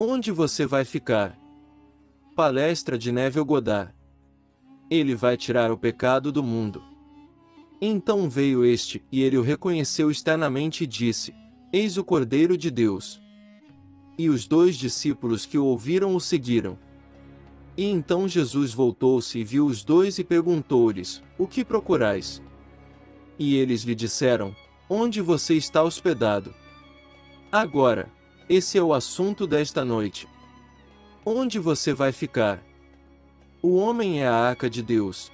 Onde você vai ficar? Palestra de Neville Goddard. Ele vai tirar o pecado do mundo. Então veio este, e ele o reconheceu externamente e disse: Eis o Cordeiro de Deus. E os 2 discípulos que o ouviram o seguiram. E então Jesus voltou-se e viu os 2 e perguntou-lhes: O que procurais? E eles lhe disseram: Onde você está hospedado? Agora, esse é o assunto desta noite. Onde você vai ficar? O homem é a arca de Deus.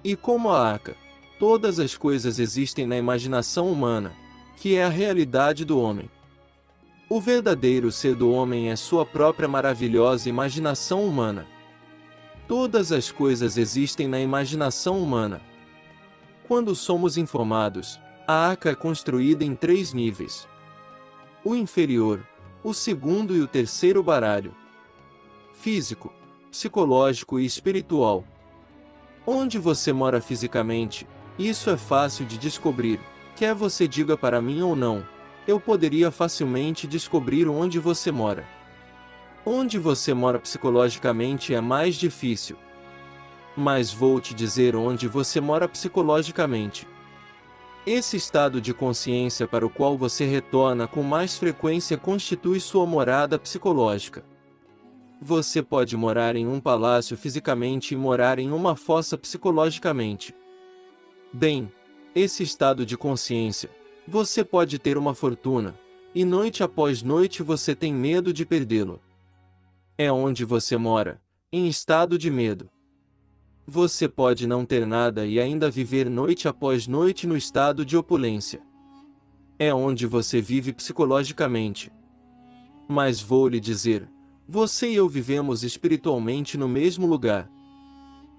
E como a arca, todas as coisas existem na imaginação humana, que é a realidade do homem. O verdadeiro ser do homem é sua própria maravilhosa imaginação humana. Todas as coisas existem na imaginação humana. Quando somos informados, a arca é construída em 3 níveis. O inferior, o segundo e o terceiro baralho. Físico, psicológico e espiritual. Onde você mora fisicamente, isso é fácil de descobrir, quer você diga para mim ou não. Eu poderia facilmente descobrir onde você mora. Onde você mora psicologicamente é mais difícil. Mas vou te dizer onde você mora psicologicamente. Esse estado de consciência para o qual você retorna com mais frequência constitui sua morada psicológica. Você pode morar em um palácio fisicamente e morar em uma fossa psicologicamente. Bem, esse estado de consciência, você pode ter uma fortuna, e noite após noite você tem medo de perdê-lo. É onde você mora, em estado de medo. Você pode não ter nada e ainda viver noite após noite no estado de opulência. É onde você vive psicologicamente. Mas vou lhe dizer, você e eu vivemos espiritualmente no mesmo lugar.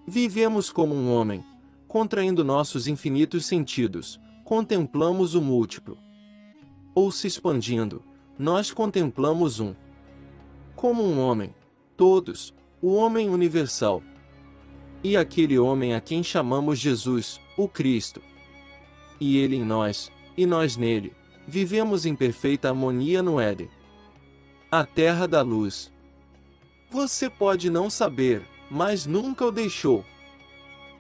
Vivemos como um homem, contraindo nossos infinitos sentidos, contemplamos o múltiplo. Ou se expandindo, nós contemplamos um. Como um homem, todos, o homem universal. E aquele homem a quem chamamos Jesus, o Cristo. E ele em nós, e nós nele, vivemos em perfeita harmonia no Éden. A terra da luz. Você pode não saber, mas nunca o deixou.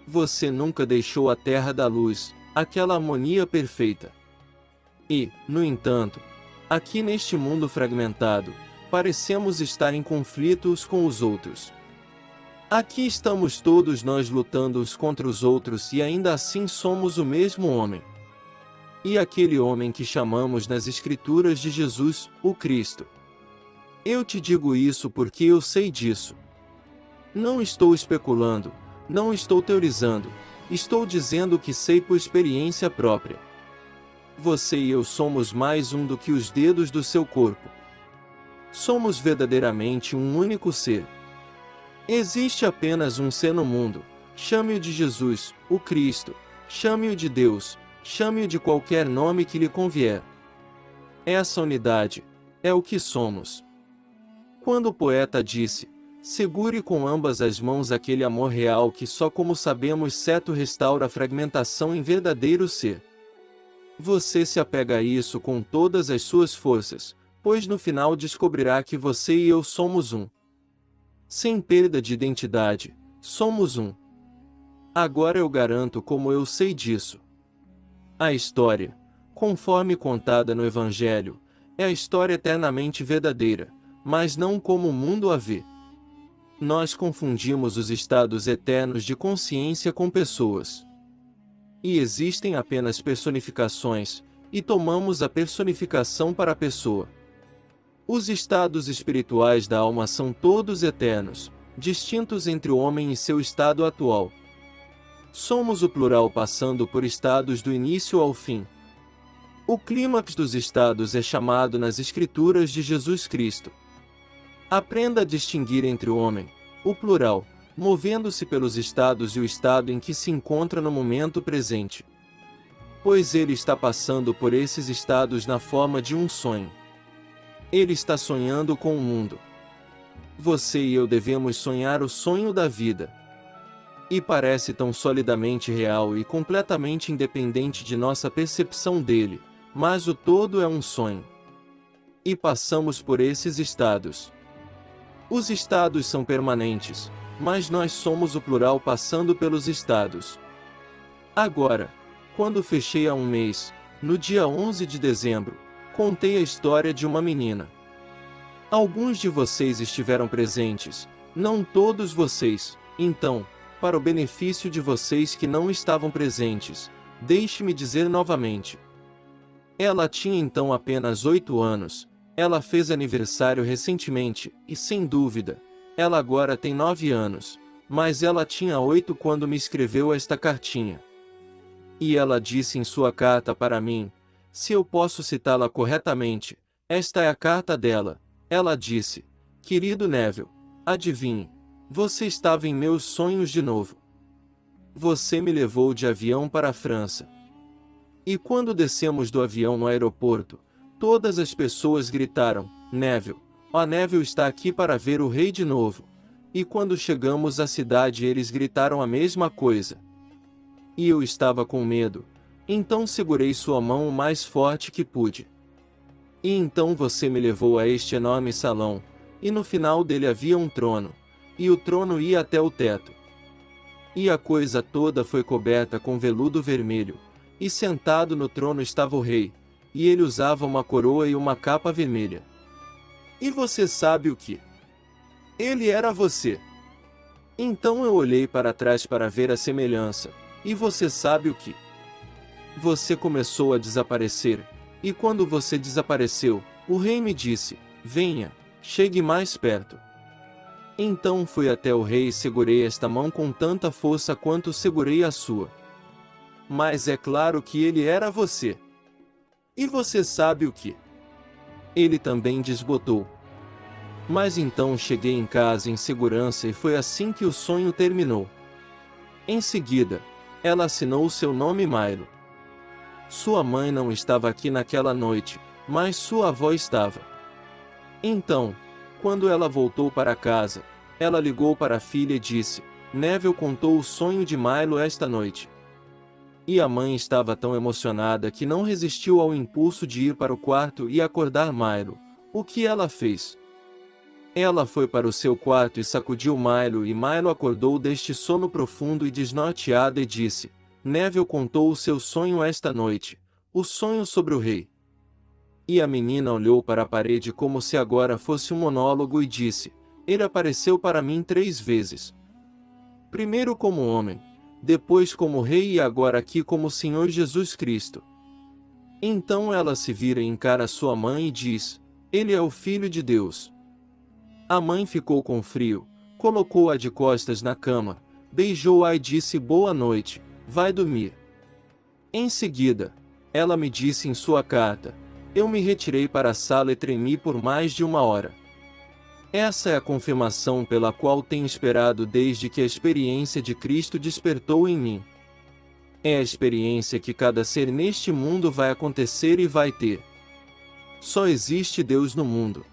Você nunca deixou a terra da luz, aquela harmonia perfeita. E, no entanto, aqui neste mundo fragmentado, parecemos estar em conflito uns com os outros. Aqui estamos todos nós lutando uns contra os outros e ainda assim somos o mesmo homem. E aquele homem que chamamos nas Escrituras de Jesus, o Cristo. Eu te digo isso porque eu sei disso. Não estou especulando, não estou teorizando, estou dizendo o que sei por experiência própria. Você e eu somos mais um do que os dedos do seu corpo. Somos verdadeiramente um único ser. Existe apenas um ser no mundo, chame-o de Jesus, o Cristo, chame-o de Deus, chame-o de qualquer nome que lhe convier. Essa unidade é o que somos. Quando o poeta disse, segure com ambas as mãos aquele amor real que só como sabemos certo restaura a fragmentação em verdadeiro ser. Você se apega a isso com todas as suas forças, pois no final descobrirá que você e eu somos um. Sem perda de identidade, somos um. Agora eu garanto como eu sei disso. A história, conforme contada no Evangelho, é a história eternamente verdadeira, mas não como o mundo a vê. Nós confundimos os estados eternos de consciência com pessoas. E existem apenas personificações, e tomamos a personificação para a pessoa. Os estados espirituais da alma são todos eternos, distintos entre o homem e seu estado atual. Somos o plural passando por estados do início ao fim. O clímax dos estados é chamado nas Escrituras de Jesus Cristo. Aprenda a distinguir entre o homem, o plural, movendo-se pelos estados e o estado em que se encontra no momento presente. Pois ele está passando por esses estados na forma de um sonho. Ele está sonhando com o mundo. Você e eu devemos sonhar o sonho da vida. E parece tão solidamente real e completamente independente de nossa percepção dele, mas o todo é um sonho. e passamos por esses estados. Os estados são permanentes, mas nós somos o plural passando pelos estados. Agora, quando fechei há um mês, no dia 11 de dezembro, contei a história de uma menina. Alguns de vocês estiveram presentes, não todos vocês. Então, para o benefício de vocês que não estavam presentes, deixe-me dizer novamente. Ela tinha então apenas 8 anos, ela fez aniversário recentemente, e sem dúvida, ela agora tem 9 anos, mas ela tinha 8 quando me escreveu esta cartinha. E ela disse em sua carta para mim, se eu posso citá-la corretamente, esta é a carta dela. Ela disse, querido Neville, adivinhe, você estava em meus sonhos de novo. Você me levou de avião para a França. E quando descemos do avião no aeroporto, todas as pessoas gritaram, Neville, ó Neville está aqui para ver o rei de novo. E quando chegamos à cidade eles gritaram a mesma coisa. E eu estava com medo, então segurei sua mão o mais forte que pude. E então você me levou a este enorme salão, e no final dele havia um trono, e o trono ia até o teto. E a coisa toda foi coberta com veludo vermelho, e sentado no trono estava o rei, e ele usava uma coroa e uma capa vermelha. E você sabe o que? Ele era você. Então eu olhei para trás para ver a semelhança, e você sabe o que? Você começou a desaparecer, e quando você desapareceu, o rei me disse, venha, chegue mais perto. Então fui até o rei e segurei esta mão com tanta força quanto segurei a sua. Mas é claro que ele era você. E você sabe o que? Ele também desbotou. Mas então cheguei em casa em segurança e foi assim que o sonho terminou. Em seguida, ela assinou seu nome Milo. Sua mãe não estava aqui naquela noite, mas sua avó estava. Então, quando ela voltou para casa, ela ligou para a filha e disse, Neville contou o sonho de Milo esta noite. E a mãe estava tão emocionada que não resistiu ao impulso de ir para o quarto e acordar Milo. O que ela fez? Ela foi para o seu quarto e sacudiu Milo e Milo acordou deste sono profundo e desnorteado e disse, Neville contou o seu sonho esta noite, o sonho sobre o rei. E a menina olhou para a parede como se agora fosse um monólogo e disse, ele apareceu para mim 3 vezes. Primeiro como homem, depois como rei e agora aqui como Senhor Jesus Cristo. Então ela se vira e encara sua mãe e diz, ele é o Filho de Deus. A mãe ficou com frio, colocou-a de costas na cama, beijou-a e disse boa noite, vai dormir. Em seguida, ela me disse em sua carta, eu me retirei para a sala e tremi por mais de 1 hora. Essa é a confirmação pela qual tenho esperado desde que a experiência de Cristo despertou em mim. É a experiência que cada ser neste mundo vai acontecer e vai ter. Só existe Deus no mundo.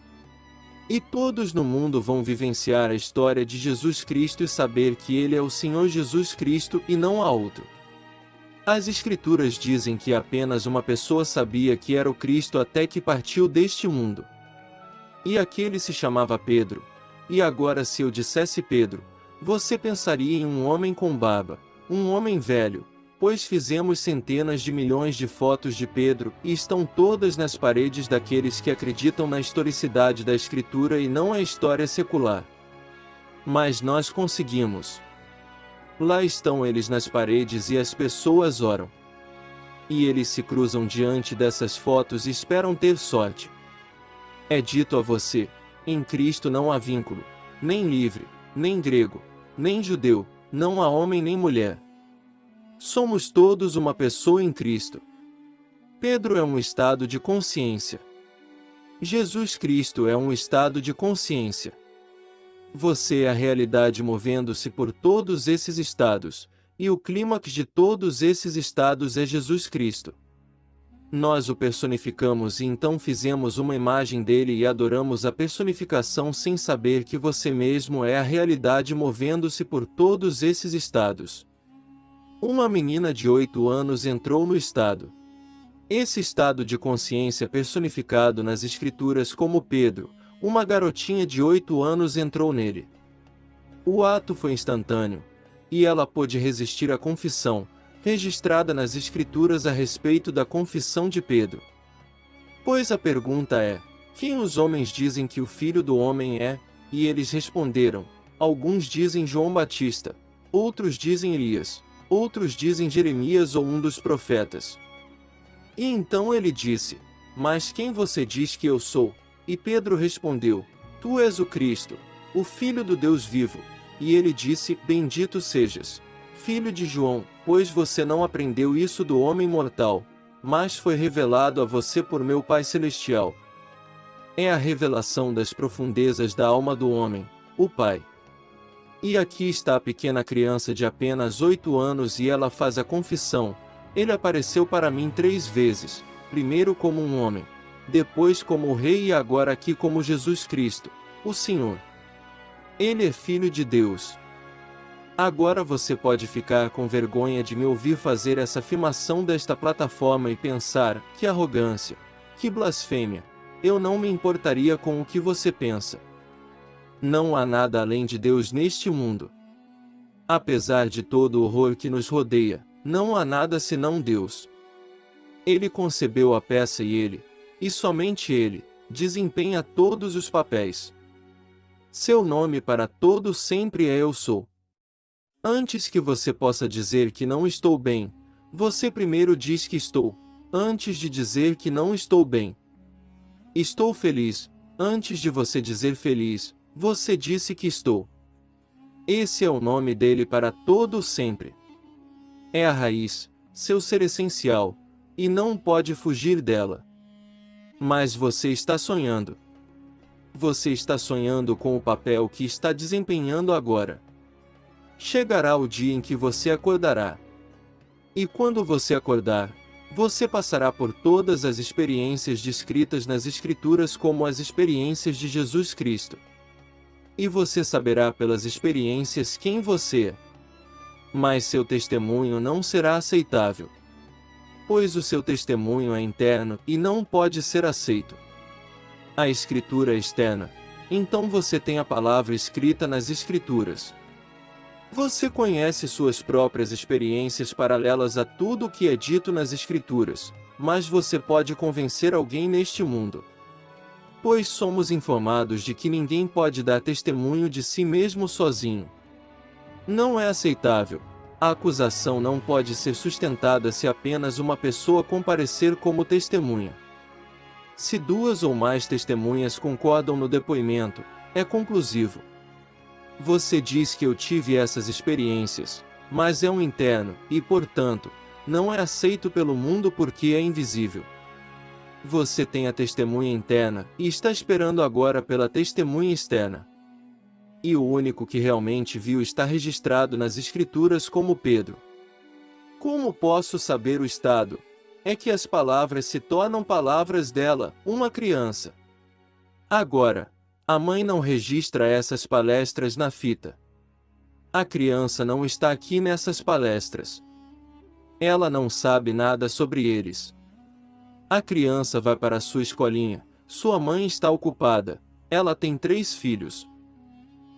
E todos no mundo vão vivenciar a história de Jesus Cristo e saber que Ele é o Senhor Jesus Cristo e não há outro. As Escrituras dizem que apenas uma pessoa sabia que era o Cristo até que partiu deste mundo. E aquele se chamava Pedro. E agora se eu dissesse Pedro, você pensaria em um homem com barba, um homem velho, pois fizemos centenas de milhões de fotos de Pedro e estão todas nas paredes daqueles que acreditam na historicidade da Escritura e não a história secular. Mas nós conseguimos. Lá estão eles nas paredes e as pessoas oram. E eles se cruzam diante dessas fotos e esperam ter sorte. É dito a você, em Cristo não há vínculo, nem livre, nem grego, nem judeu, não há homem nem mulher. Somos todos uma pessoa em Cristo. Pedro é um estado de consciência. Jesus Cristo é um estado de consciência. Você é a realidade movendo-se por todos esses estados, e o clímax de todos esses estados é Jesus Cristo. Nós o personificamos e então fizemos uma imagem dele e adoramos a personificação sem saber que você mesmo é a realidade movendo-se por todos esses estados. Uma menina de 8 anos entrou no estado. Esse estado de consciência personificado nas Escrituras como Pedro, uma garotinha de 8 anos entrou nele. O ato foi instantâneo, e ela pôde resistir à confissão, registrada nas Escrituras a respeito da confissão de Pedro. Pois a pergunta é: quem os homens dizem que o Filho do Homem é? E eles responderam: alguns dizem João Batista, outros dizem Elias, outros dizem Jeremias ou um dos profetas. E então ele disse: mas quem você diz que eu sou? E Pedro respondeu: tu és o Cristo, o Filho do Deus vivo. E ele disse: bendito sejas, filho de João, pois você não aprendeu isso do homem mortal, mas foi revelado a você por meu Pai Celestial. É a revelação das profundezas da alma do homem, o Pai. E aqui está a pequena criança de apenas 8 anos e ela faz a confissão: ele apareceu para mim 3 vezes, primeiro como um homem, depois como o Rei e agora aqui como Jesus Cristo, o Senhor. Ele é Filho de Deus. Agora você pode ficar com vergonha de me ouvir fazer essa afirmação desta plataforma e pensar: que arrogância, que blasfêmia, eu não me importaria com o que você pensa. Não há nada além de Deus neste mundo. Apesar de todo o horror que nos rodeia, não há nada senão Deus. Ele concebeu a peça e ele, e somente ele, desempenha todos os papéis. Seu nome para todo sempre é Eu Sou. Antes que você possa dizer que não estou bem, você primeiro diz que estou, antes de dizer que não estou bem. Estou feliz, antes de você dizer feliz, você disse que estou. Esse é o nome dele para todo sempre. É a raiz, seu ser essencial, e não pode fugir dela. Mas você está sonhando. Você está sonhando com o papel que está desempenhando agora. Chegará o dia em que você acordará. E quando você acordar, você passará por todas as experiências descritas nas Escrituras como as experiências de Jesus Cristo. E você saberá pelas experiências quem você é. Mas seu testemunho não será aceitável. Pois o seu testemunho é interno e não pode ser aceito. A Escritura é externa, então você tem a palavra escrita nas Escrituras. Você conhece suas próprias experiências paralelas a tudo o que é dito nas Escrituras, mas você pode convencer alguém neste mundo. Pois somos informados de que ninguém pode dar testemunho de si mesmo sozinho. Não é aceitável. A acusação não pode ser sustentada se apenas uma pessoa comparecer como testemunha. Se 2 ou mais testemunhas concordam no depoimento, é conclusivo. Você diz que eu tive essas experiências, mas é um interno, e portanto, não é aceito pelo mundo porque é invisível. Você tem a testemunha interna, e está esperando agora pela testemunha externa. E o único que realmente viu está registrado nas Escrituras como Pedro. Como posso saber o estado? É que as palavras se tornam palavras dela, uma criança. Agora, a mãe não registra essas palestras na fita. A criança não está aqui nessas palestras. Ela não sabe nada sobre eles. A criança vai para sua escolinha, sua mãe está ocupada, ela tem 3 filhos.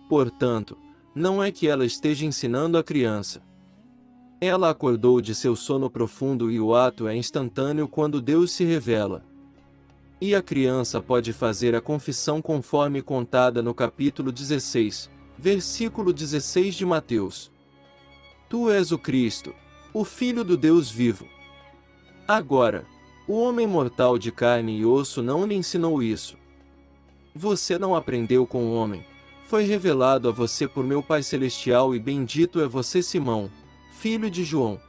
Portanto, não é que ela esteja ensinando a criança. Ela acordou de seu sono profundo e o ato é instantâneo quando Deus se revela. E a criança pode fazer a confissão conforme contada no capítulo 16, versículo 16 de Mateus. Tu és o Cristo, o Filho do Deus vivo. Agora, o homem mortal de carne e osso não lhe ensinou isso. Você não aprendeu com o homem. Foi revelado a você por meu Pai Celestial e bendito é você Simão, filho de João.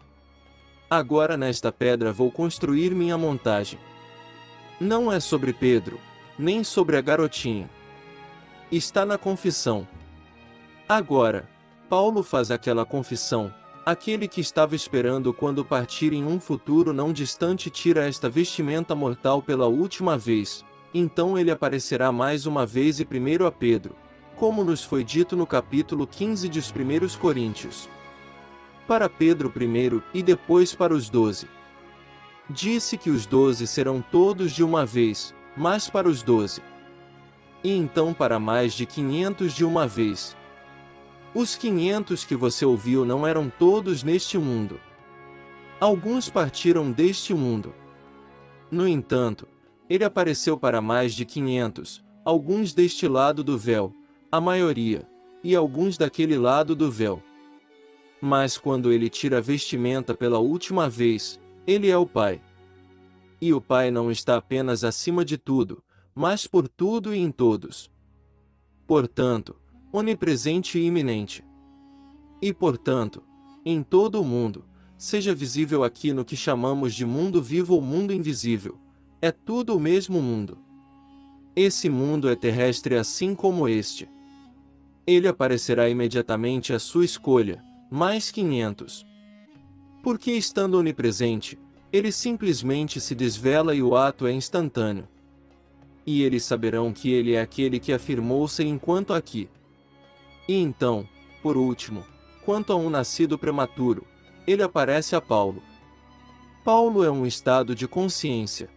Agora nesta pedra vou construir minha montagem. Não é sobre Pedro, nem sobre a garotinha. Está na confissão. Agora, Paulo faz aquela confissão: aquele que estava esperando quando partir em um futuro não distante tira esta vestimenta mortal pela última vez, então ele aparecerá mais uma vez e primeiro a Pedro, como nos foi dito no capítulo 15 dos 1 Coríntios. Para Pedro primeiro, e depois para os 12. Disse que os 12 serão todos de uma vez, mas para os 12. E então para mais de 500 de uma vez. Os 500 que você ouviu não eram todos neste mundo. Alguns partiram deste mundo. No entanto, ele apareceu para mais de 500, alguns deste lado do véu, a maioria, e alguns daquele lado do véu. Mas quando ele tira a vestimenta pela última vez, ele é o Pai. E o Pai não está apenas acima de tudo, mas por tudo e em todos. Portanto, onipresente e iminente. E portanto, em todo o mundo, seja visível aqui no que chamamos de mundo vivo ou mundo invisível, é tudo o mesmo mundo. Esse mundo é terrestre assim como este. Ele aparecerá imediatamente à sua escolha, mais 500. Porque estando onipresente, ele simplesmente se desvela e o ato é instantâneo. E eles saberão que ele é aquele que afirmou ser enquanto aqui. E então, por último, quanto a um nascido prematuro, ele aparece a Paulo. Paulo é um estado de consciência.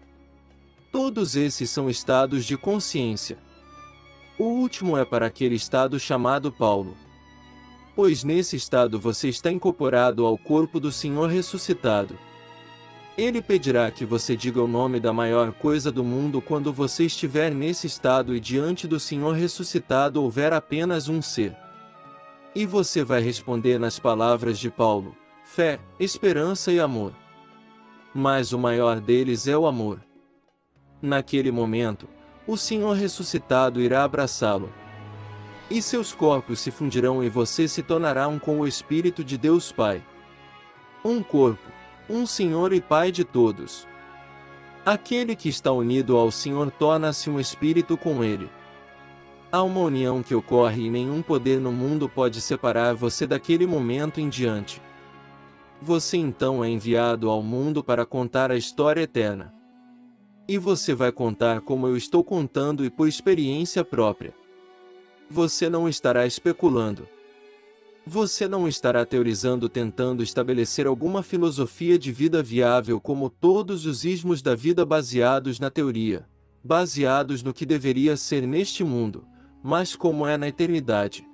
Todos esses são estados de consciência. O último é para aquele estado chamado Paulo. Pois nesse estado você está incorporado ao corpo do Senhor ressuscitado. Ele pedirá que você diga o nome da maior coisa do mundo quando você estiver nesse estado e diante do Senhor ressuscitado houver apenas um ser. E você vai responder nas palavras de Paulo: fé, esperança e amor. Mas o maior deles é o amor. Naquele momento, o Senhor ressuscitado irá abraçá-lo. E seus corpos se fundirão e você se tornará um com o Espírito de Deus Pai. Um corpo, um Senhor e Pai de todos. Aquele que está unido ao Senhor torna-se um Espírito com Ele. Há uma união que ocorre e nenhum poder no mundo pode separar você daquele momento em diante. Você então é enviado ao mundo para contar a história eterna. E você vai contar como eu estou contando e por experiência própria. Você não estará especulando. Você não estará teorizando tentando estabelecer alguma filosofia de vida viável como todos os ismos da vida baseados na teoria, baseados no que deveria ser neste mundo, mas como é na eternidade.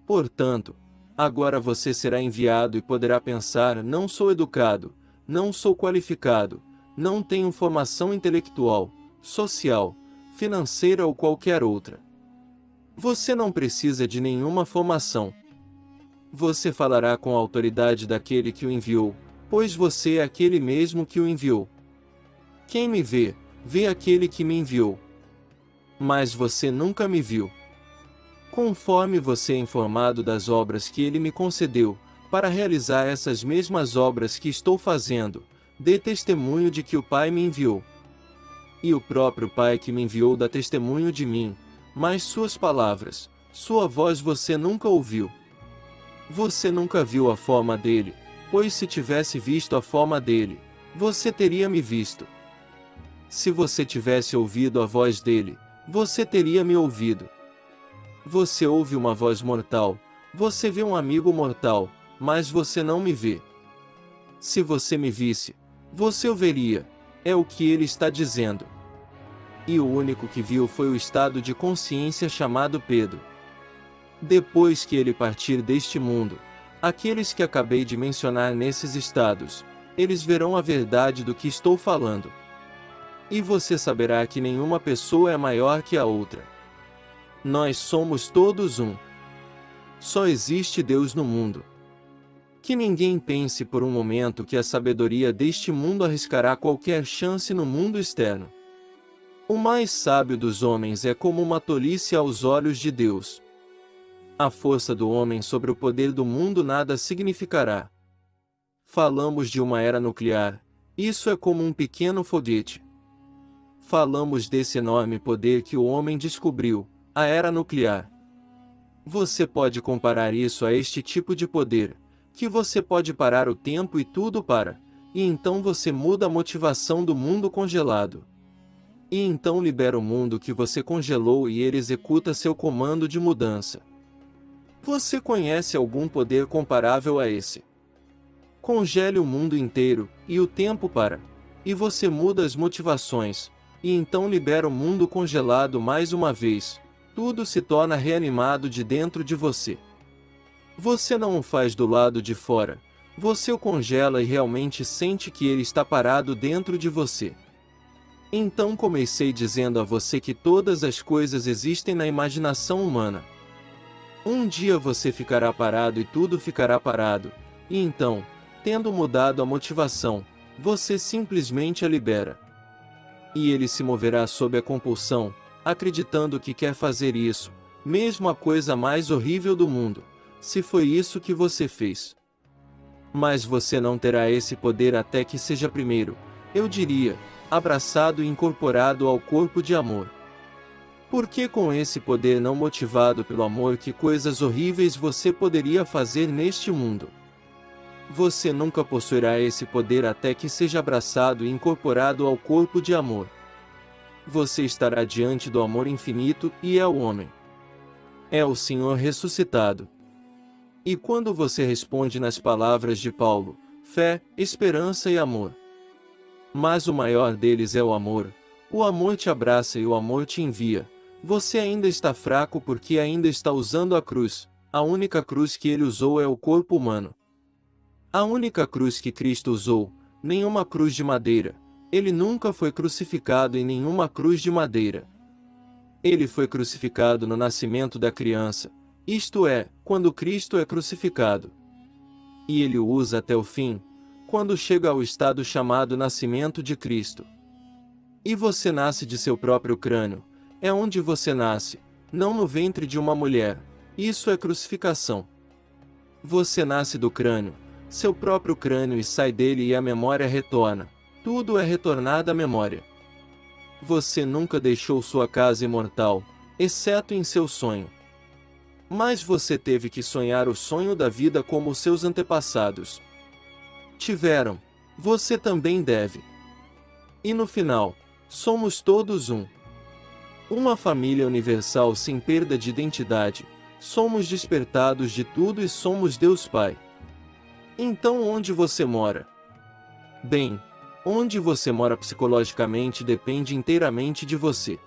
Portanto, agora você será enviado e poderá pensar: não sou educado, não sou qualificado, não tenho formação intelectual, social, financeira ou qualquer outra. Você não precisa de nenhuma formação. Você falará com a autoridade daquele que o enviou, pois você é aquele mesmo que o enviou. Quem me vê, vê aquele que me enviou. Mas você nunca me viu. Conforme você é informado das obras que ele me concedeu, para realizar essas mesmas obras que estou fazendo, dê testemunho de que o Pai me enviou. E o próprio Pai que me enviou dá testemunho de mim, mas suas palavras, sua voz você nunca ouviu. Você nunca viu a forma dele, pois se tivesse visto a forma dele, você teria me visto. Se você tivesse ouvido a voz dele, você teria me ouvido. Você ouve uma voz mortal, você vê um amigo mortal, mas você não me vê. Se você me visse, você o veria, é o que ele está dizendo. E o único que viu foi o estado de consciência chamado Pedro. Depois que ele partir deste mundo, aqueles que acabei de mencionar nesses estados, eles verão a verdade do que estou falando. E você saberá que nenhuma pessoa é maior que a outra. Nós somos todos um. Só existe Deus no mundo. Que ninguém pense por um momento que a sabedoria deste mundo arriscará qualquer chance no mundo externo. O mais sábio dos homens é como uma tolice aos olhos de Deus. A força do homem sobre o poder do mundo nada significará. Falamos de uma era nuclear, isso é como um pequeno foguete. Falamos desse enorme poder que o homem descobriu, a era nuclear. Você pode comparar isso a este tipo de poder, que você pode parar o tempo e tudo para, e então você muda a motivação do mundo congelado. E então libera o mundo que você congelou e ele executa seu comando de mudança. Você conhece algum poder comparável a esse? Congele o mundo inteiro, e o tempo para. e você muda as motivações, e então libera o mundo congelado mais uma vez. Tudo se torna reanimado de dentro de você. Você não o faz do lado de fora, você o congela e realmente sente que ele está parado dentro de você. Então comecei dizendo a você que todas as coisas existem na imaginação humana. Um dia você ficará parado e tudo ficará parado, e então, tendo mudado a motivação, você simplesmente a libera. E ele se moverá sob a compulsão, acreditando que quer fazer isso, mesmo a coisa mais horrível do mundo, se foi isso que você fez. Mas você não terá esse poder até que seja primeiro, eu diria, abraçado e incorporado ao corpo de amor. Porque com esse poder não motivado pelo amor, que coisas horríveis você poderia fazer neste mundo? Você nunca possuirá esse poder até que seja abraçado e incorporado ao corpo de amor. Você estará diante do amor infinito, e é o homem. É o Senhor ressuscitado. E quando você responde nas palavras de Paulo, fé, esperança e amor. Mas o maior deles é o amor te abraça e o amor te envia. Você ainda está fraco porque ainda está usando a cruz, a única cruz que ele usou é o corpo humano. A única cruz que Cristo usou, nenhuma cruz de madeira. Ele nunca foi crucificado em nenhuma cruz de madeira. Ele foi crucificado no nascimento da criança, isto é, quando Cristo é crucificado. E ele o usa até o fim, quando chega ao estado chamado nascimento de Cristo. E você nasce de seu próprio crânio, é onde você nasce, não no ventre de uma mulher, isso é crucificação. Você nasce do crânio, seu próprio crânio, e sai dele e a memória retorna, tudo é retornado à memória. Você nunca deixou sua casa imortal, exceto em seu sonho. Mas você teve que sonhar o sonho da vida como os seus antepassados tiveram. Você também deve. E no final, somos todos um. Uma família universal sem perda de identidade. Somos despertados de tudo e somos Deus Pai. Então onde você mora? Bem, onde você mora psicologicamente depende inteiramente de você.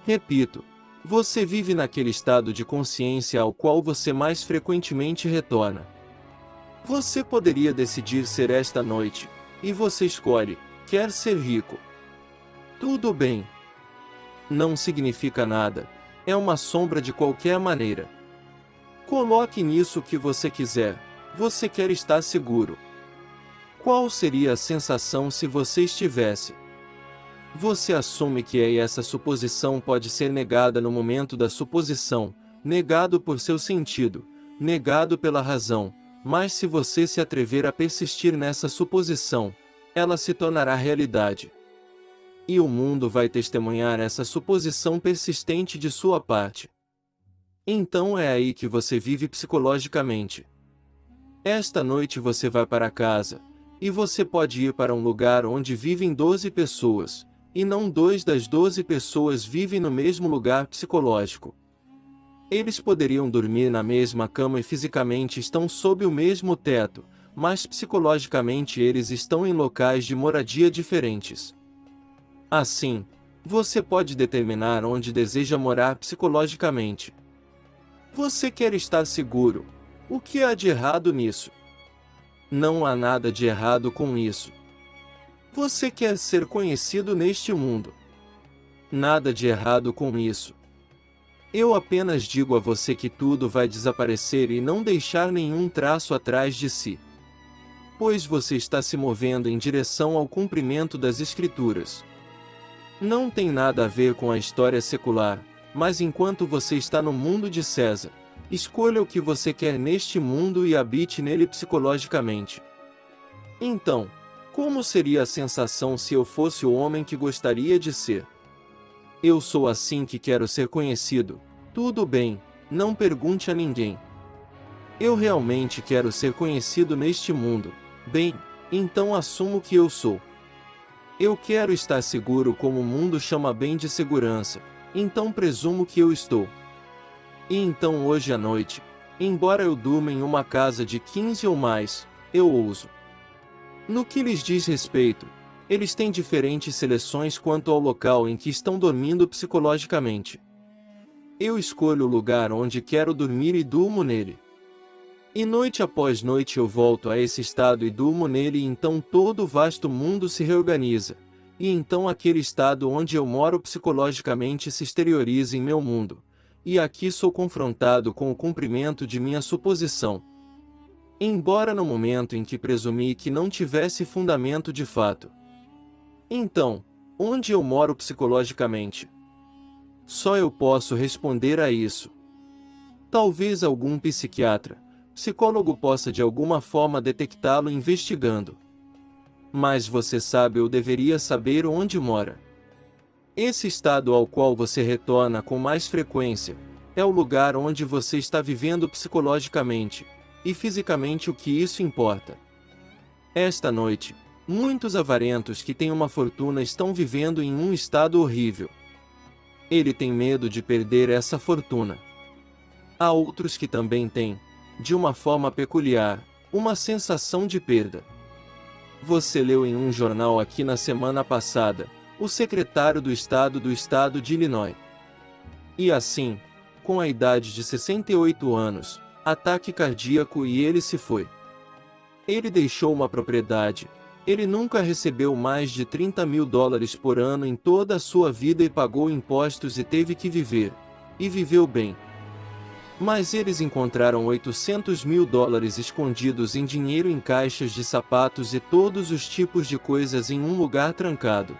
Repito, você vive naquele estado de consciência ao qual você mais frequentemente retorna. Você poderia decidir ser esta noite, e você escolhe, quer ser rico. Tudo bem. Não significa nada, é uma sombra de qualquer maneira. Coloque nisso o que você quiser, você quer estar seguro. Qual seria a sensação se você estivesse? Você assume que é, e essa suposição pode ser negada no momento da suposição, negado por seu sentido, negado pela razão, mas se você se atrever a persistir nessa suposição, ela se tornará realidade. E o mundo vai testemunhar essa suposição persistente de sua parte. Então é aí que você vive psicologicamente. Esta noite você vai para casa, e você pode ir para um lugar onde vivem 12 pessoas, e não 2 das 12 pessoas vivem no mesmo lugar psicológico. Eles poderiam dormir na mesma cama e fisicamente estão sob o mesmo teto, mas psicologicamente eles estão em locais de moradia diferentes. Assim, você pode determinar onde deseja morar psicologicamente. Você quer estar seguro. O que há de errado nisso? Não há nada de errado com isso. Você quer ser conhecido neste mundo. Nada de errado com isso. Eu apenas digo a você que tudo vai desaparecer e não deixar nenhum traço atrás de si. Pois você está se movendo em direção ao cumprimento das Escrituras. Não tem nada a ver com a história secular, mas enquanto você está no mundo de César, escolha o que você quer neste mundo e habite nele psicologicamente. Então, como seria a sensação se eu fosse o homem que gostaria de ser? Eu sou assim que quero ser conhecido. Tudo bem, não pergunte a ninguém. Eu realmente quero ser conhecido neste mundo. Bem, então assumo que eu sou. Eu quero estar seguro como o mundo chama bem de segurança, então presumo que eu estou. E então hoje à noite, embora eu durma em uma casa de 15 ou mais, eu ouso. No que lhes diz respeito, Eles têm diferentes seleções quanto ao local em que estão dormindo psicologicamente. Eu escolho o lugar onde quero dormir e durmo nele. E noite após noite eu volto a esse estado e durmo nele, e então todo o vasto mundo se reorganiza. E então aquele estado onde eu moro psicologicamente se exterioriza em meu mundo. E aqui sou confrontado com o cumprimento de minha suposição. Embora no momento em que presumi que não tivesse fundamento de fato. Então, onde eu moro psicologicamente? Só eu posso responder a isso. Talvez algum psiquiatra, psicólogo possa de alguma forma detectá-lo investigando. Mas você sabe ou deveria saber onde mora. Esse estado ao qual você retorna com mais frequência, é o lugar onde você está vivendo psicologicamente, e fisicamente o que isso importa. Esta noite, muitos avarentos que têm uma fortuna estão vivendo em um estado horrível. Ele tem medo de perder essa fortuna. Há outros que também têm, de uma forma peculiar, uma sensação de perda. Você leu em um jornal aqui na semana passada, o secretário do estado de Illinois. E assim, com a idade de 68 anos, ataque cardíaco, e ele se foi. Ele deixou uma propriedade. Ele nunca recebeu mais de $30.000 por ano em toda a sua vida e pagou impostos e teve que viver. E viveu bem. Mas eles encontraram $800.000 escondidos em dinheiro em caixas de sapatos e todos os tipos de coisas em um lugar trancado.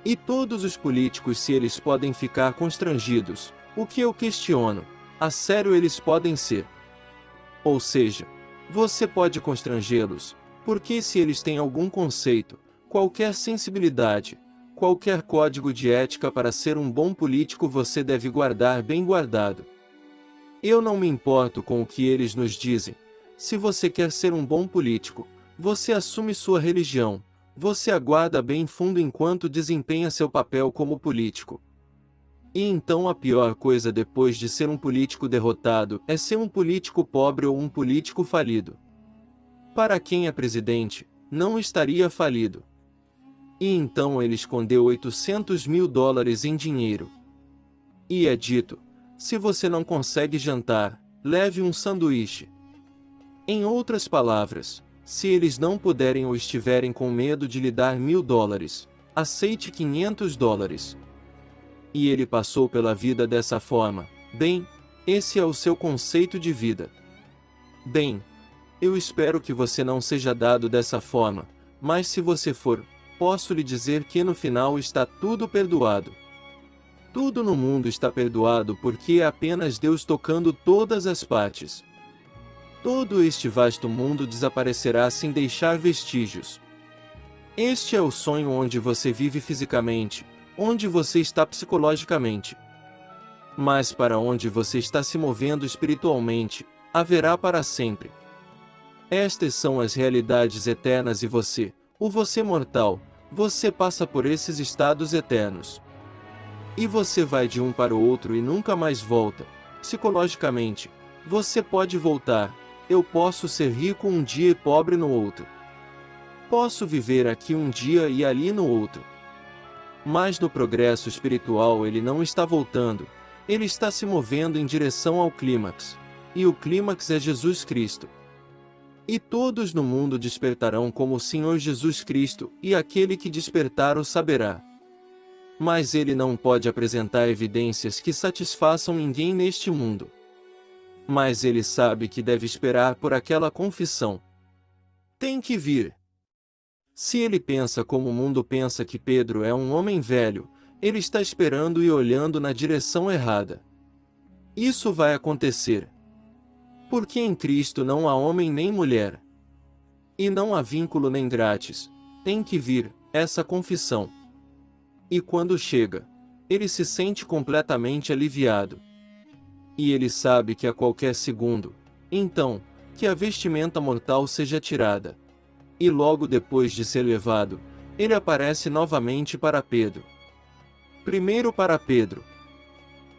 E todos os políticos, se eles podem ficar constrangidos, o que eu questiono, a sério eles podem ser. Ou seja, você pode constrangê-los, porque se eles têm algum conceito, qualquer sensibilidade, qualquer código de ética para ser um bom político você deve guardar bem guardado. Eu não me importo com o que eles nos dizem. Se você quer ser um bom político, você assume sua religião, você aguarda bem fundo enquanto desempenha seu papel como político. E então a pior coisa depois de ser um político derrotado é ser um político pobre ou um político falido. Para quem é presidente, não estaria falido. E então ele escondeu $800.000 em dinheiro. E é dito: se você não consegue jantar, leve um sanduíche. Em outras palavras, se eles não puderem ou estiverem com medo de lhe dar $1.000, aceite $500. E ele passou pela vida dessa forma. Bem, esse é o seu conceito de vida. Bem, eu espero que você não seja dado dessa forma, mas se você for, posso lhe dizer que no final está tudo perdoado. Tudo no mundo está perdoado porque é apenas Deus tocando todas as partes. Todo este vasto mundo desaparecerá sem deixar vestígios. Este é o sonho onde você vive fisicamente, onde você está psicologicamente. Mas para onde você está se movendo espiritualmente, haverá para sempre. Estas são as realidades eternas e você, o você mortal, você passa por esses estados eternos. E você vai de um para o outro e nunca mais volta. Psicologicamente, você pode voltar. Eu posso ser rico um dia e pobre no outro. Posso viver aqui um dia e ali no outro. Mas no progresso espiritual ele não está voltando. Ele está se movendo em direção ao clímax. E o clímax é Jesus Cristo. E todos no mundo despertarão como o Senhor Jesus Cristo, e aquele que despertar o saberá. Mas ele não pode apresentar evidências que satisfaçam ninguém neste mundo. Mas ele sabe que deve esperar por aquela confissão. Tem que vir. Se ele pensa como o mundo pensa que Pedro é um homem velho, ele está esperando e olhando na direção errada. Isso vai acontecer. Porque em Cristo não há homem nem mulher. E não há vínculo nem grátis. Tem que vir essa confissão. E quando chega, ele se sente completamente aliviado. E ele sabe que a qualquer segundo, então, que a vestimenta mortal seja tirada. E logo depois de ser levado, ele aparece novamente para Pedro. Primeiro para Pedro.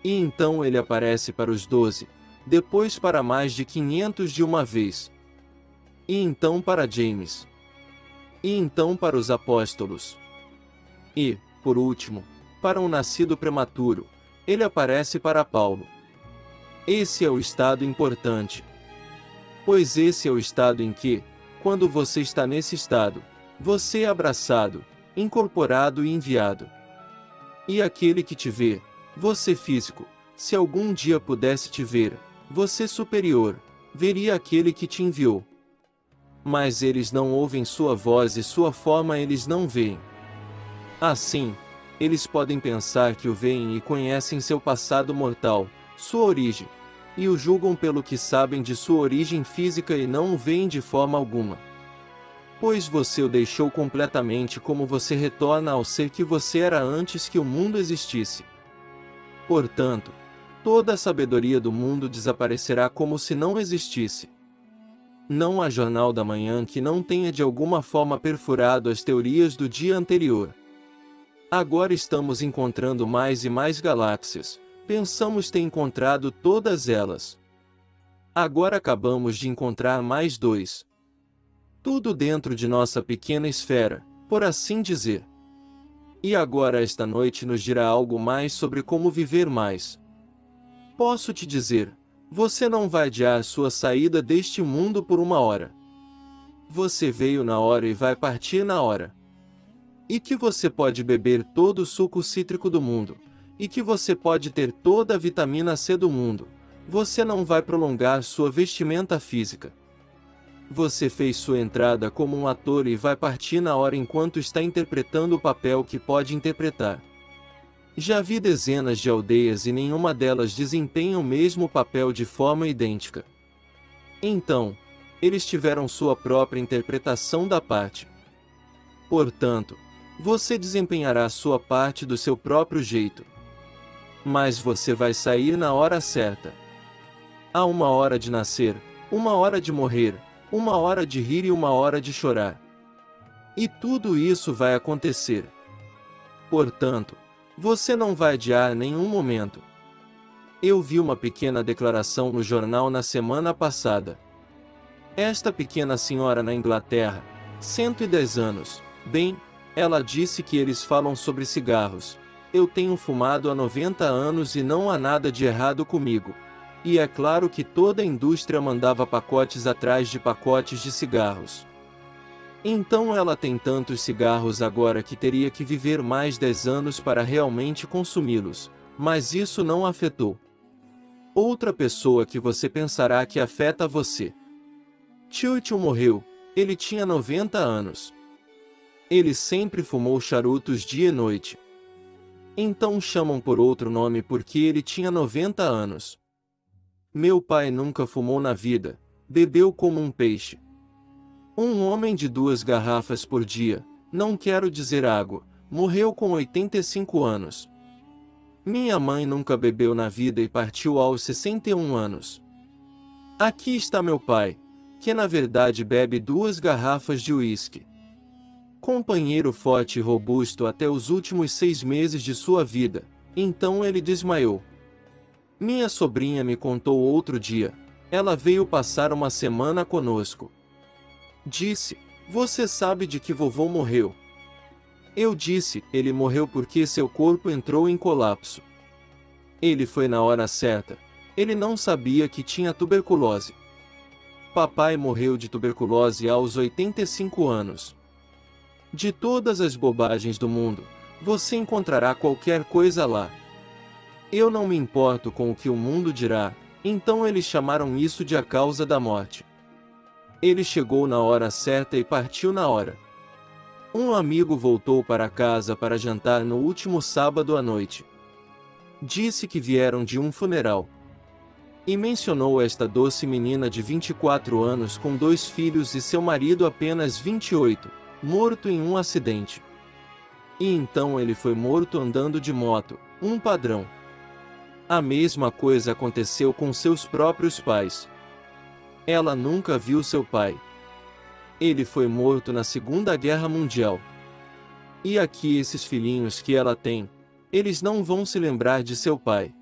E então ele aparece para os 12, depois para mais de 500 de uma vez. E então para James. e então para os apóstolos. E, por último, para um nascido prematuro, ele aparece para Paulo. Esse é o estado importante. Pois esse é o estado em que, quando você está nesse estado, você é abraçado, incorporado e enviado. E aquele que te vê, você físico, se algum dia pudesse te ver, você superior, veria aquele que te enviou. Mas eles não ouvem sua voz e sua forma eles não veem. Assim, eles podem pensar que o veem e conhecem seu passado mortal, sua origem, e o julgam pelo que sabem de sua origem física e não o veem de forma alguma. Pois você o deixou completamente como você retorna ao ser que você era antes que o mundo existisse. Portanto, toda a sabedoria do mundo desaparecerá como se não existisse. Não há jornal da manhã que não tenha de alguma forma perfurado as teorias do dia anterior. Agora estamos encontrando mais e mais galáxias, pensamos ter encontrado todas elas. Agora acabamos de encontrar mais 2. Tudo dentro de nossa pequena esfera, por assim dizer. E agora esta noite nos dirá algo mais sobre como viver mais. Posso te dizer, você não vai adiar sua saída deste mundo por 1 hora. Você veio na hora e vai partir na hora. E que você pode beber todo o suco cítrico do mundo, e que você pode ter toda a vitamina C do mundo, você não vai prolongar sua vestimenta física. Você fez sua entrada como um ator e vai partir na hora enquanto está interpretando o papel que pode interpretar. Já vi dezenas de aldeias e nenhuma delas desempenha o mesmo papel de forma idêntica. Então, eles tiveram sua própria interpretação da parte. Portanto, você desempenhará sua parte do seu próprio jeito. Mas você vai sair na hora certa. Há 1 hora de nascer, 1 hora de morrer, 1 hora de rir e 1 hora de chorar. E tudo isso vai acontecer. Portanto, você não vai adiar nenhum momento. Eu vi uma pequena declaração no jornal na semana passada. Esta pequena senhora na Inglaterra, 110 anos, bem, ela disse que eles falam sobre cigarros. Eu tenho fumado há 90 anos e não há nada de errado comigo. E é claro que toda a indústria mandava pacotes atrás de pacotes de cigarros. Então ela tem tantos cigarros agora que teria que viver mais 10 anos para realmente consumi-los, mas isso não afetou. Outra pessoa que você pensará que afeta você. Churchill morreu, ele tinha 90 anos. Ele sempre fumou charutos dia e noite. Então chamam por outro nome porque ele tinha 90 anos. Meu pai nunca fumou na vida, bebeu como um peixe. Um homem de 2 garrafas por dia, não quero dizer água, morreu com 85 anos. Minha mãe nunca bebeu na vida e partiu aos 61 anos. Aqui está meu pai, que na verdade bebe 2 garrafas de uísque. Companheiro forte e robusto até os últimos 6 meses de sua vida, então ele desmaiou. Minha sobrinha me contou outro dia, ela veio passar uma semana conosco. Disse, você sabe de que vovô morreu? Eu disse, ele morreu porque seu corpo entrou em colapso. Ele foi na hora certa, ele não sabia que tinha tuberculose. Papai morreu de tuberculose aos 85 anos. De todas as bobagens do mundo, você encontrará qualquer coisa lá. Eu não me importo com o que o mundo dirá, então eles chamaram isso de a causa da morte. Ele chegou na hora certa e partiu na hora. Um amigo voltou para casa para jantar no último sábado à noite. Disse que vieram de um funeral. E mencionou esta doce menina de 24 anos com 2 filhos e seu marido apenas 28, morto em um acidente. E então ele foi morto andando de moto, um padrão. A mesma coisa aconteceu com seus próprios pais. Ela nunca viu seu pai. Ele foi morto na Segunda Guerra Mundial. E aqui esses filhinhos que ela tem, eles não vão se lembrar de seu pai.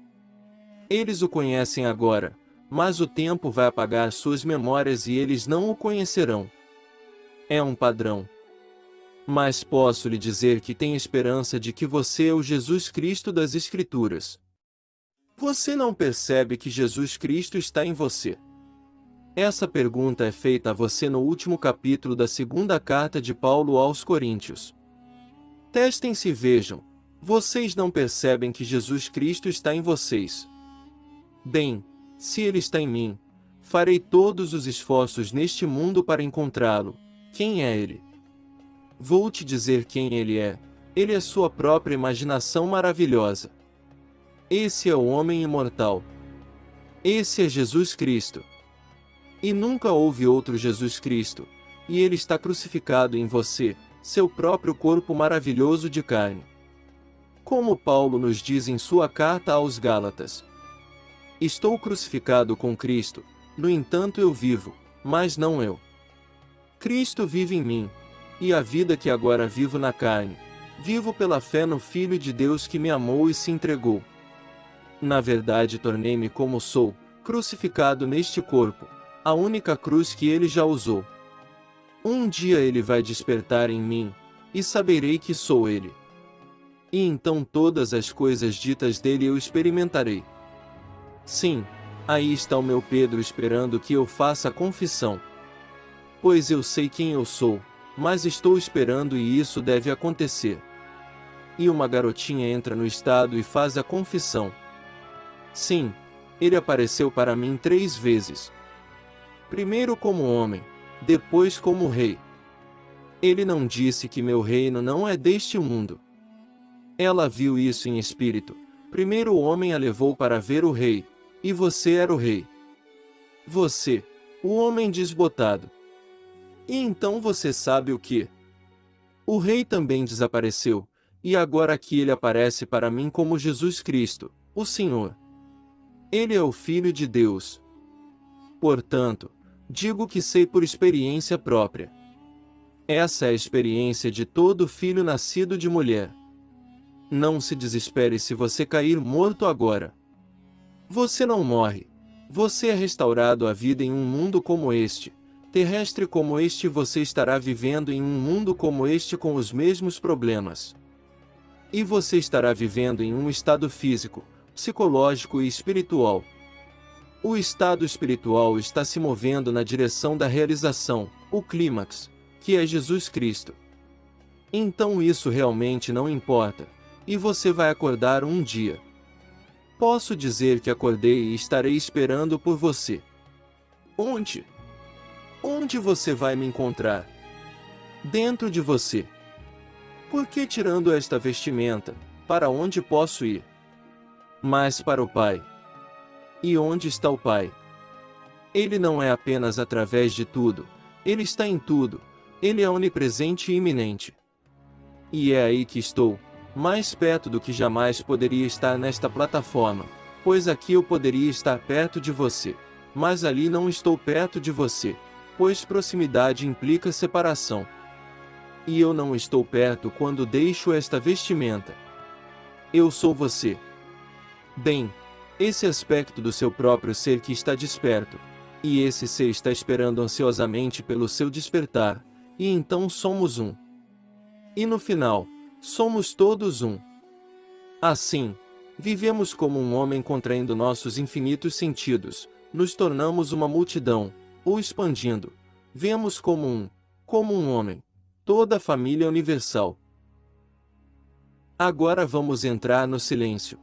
Eles o conhecem agora, mas o tempo vai apagar suas memórias e eles não o conhecerão. É um padrão. Mas posso lhe dizer que tenho esperança de que você é o Jesus Cristo das Escrituras. Você não percebe que Jesus Cristo está em você? Essa pergunta é feita a você no último capítulo da segunda carta de Paulo aos Coríntios. Testem-se e vejam. Vocês não percebem que Jesus Cristo está em vocês? Bem, se Ele está em mim, farei todos os esforços neste mundo para encontrá-lo. Quem é Ele? Vou te dizer quem Ele é. Ele é sua própria imaginação maravilhosa. Esse é o homem imortal. Esse é Jesus Cristo. E nunca houve outro Jesus Cristo, e Ele está crucificado em você, seu próprio corpo maravilhoso de carne. Como Paulo nos diz em sua carta aos Gálatas: estou crucificado com Cristo, no entanto eu vivo, mas não eu. Cristo vive em mim, e a vida que agora vivo na carne, vivo pela fé no Filho de Deus que me amou e se entregou. Na verdade tornei-me como sou, crucificado neste corpo, a única cruz que Ele já usou. Um dia Ele vai despertar em mim, e saberei que sou Ele. E então todas as coisas ditas dele eu experimentarei. Sim, aí está o meu Pedro esperando que eu faça a confissão. Pois eu sei quem eu sou, mas estou esperando e isso deve acontecer. E uma garotinha entra no estado e faz a confissão. Sim, ele apareceu para mim 3 vezes. Primeiro como homem, depois como rei. Ele não disse que meu reino não é deste mundo. Ela viu isso em espírito. Primeiro o homem a levou para ver o rei, e você era o rei. Você, o homem desbotado. E então você sabe o que? O rei também desapareceu, e agora aqui ele aparece para mim como Jesus Cristo, o Senhor. Ele é o Filho de Deus. Portanto, digo que sei por experiência própria. Essa é a experiência de todo filho nascido de mulher. Não se desespere se você cair morto agora. Você não morre. Você é restaurado à vida em um mundo como este. Terrestre como este, você estará vivendo em um mundo como este com os mesmos problemas. E você estará vivendo em um estado físico, psicológico e espiritual. O estado espiritual está se movendo na direção da realização, o clímax, que é Jesus Cristo. Então isso realmente não importa, e você vai acordar um dia. Posso dizer que acordei e estarei esperando por você. Onde? Onde você vai me encontrar? Dentro de você. Por que tirando esta vestimenta, para onde posso ir? Mas para o Pai. E onde está o Pai? Ele não é apenas através de tudo, Ele está em tudo, Ele é onipresente e iminente. E é aí que estou, mais perto do que jamais poderia estar nesta plataforma, pois aqui eu poderia estar perto de você, mas ali não estou perto de você, pois proximidade implica separação. E eu não estou perto quando deixo esta vestimenta. Eu sou você. Bem, esse aspecto do seu próprio ser que está desperto, e esse ser está esperando ansiosamente pelo seu despertar, e então somos um. E no final, somos todos um. Assim, vivemos como um homem contraindo nossos infinitos sentidos, nos tornamos uma multidão, ou expandindo, vemos como um homem, toda a família universal. Agora vamos entrar no silêncio.